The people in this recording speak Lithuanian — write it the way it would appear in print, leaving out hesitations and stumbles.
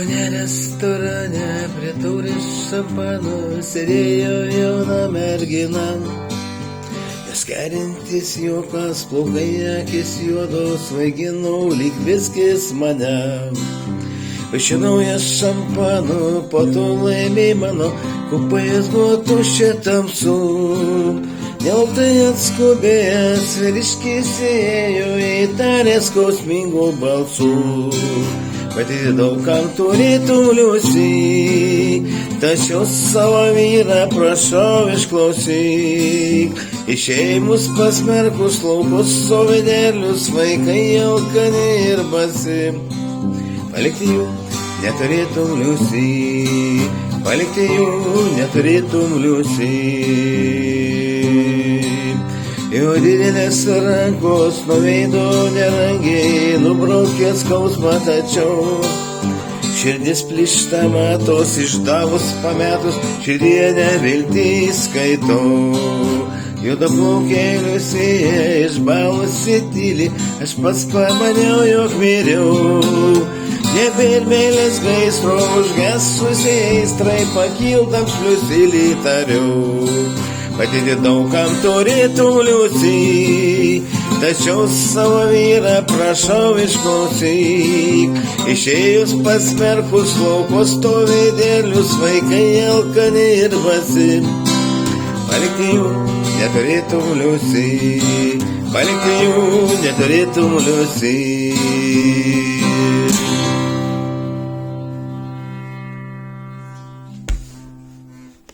Kaune restorane prie taurės šampano sėdėjo jauna mergina. Jos kerintis juokas, plaukai akis juodos, svaiginau lyg viskis mane. Vaišinau jas šampanu, po to laimė mano, kupas buvo tuščia tamsu. Nelauktai atskubėjęs vyriškis įėjo, įtarė skausmingų balsų. Pati daug kam turėtum liusi, tačiau savo vyrą prašau išklausyk. Išėjimus pasmerkus laukus sovedėlius, vaikai alkani ir basi. Palikti jų neturėtum liusi, palikti jų neturėtum liusi. Jo didelės rankos nuo veido nerangiai nubraukė skausmą, tačiau širdis plyšta matos, išdavus pametus, širdie neviltį skaitau. Juoda plaukėliusi išbalusi tyli, aš pats pamaniau, jog miriau. Nebėr meilės gaisro užgesusi aistrai, pakiltam šliusilį tariau. Padėti daugam turėtum liusi, tačiau savo vyrą prašau išklausyk. Išėjus pasmerkus laukus stovėdėlius, vaikai alkani ir basi. Palikti jų neturėtum liusi, palikti jų neturėtum liusi.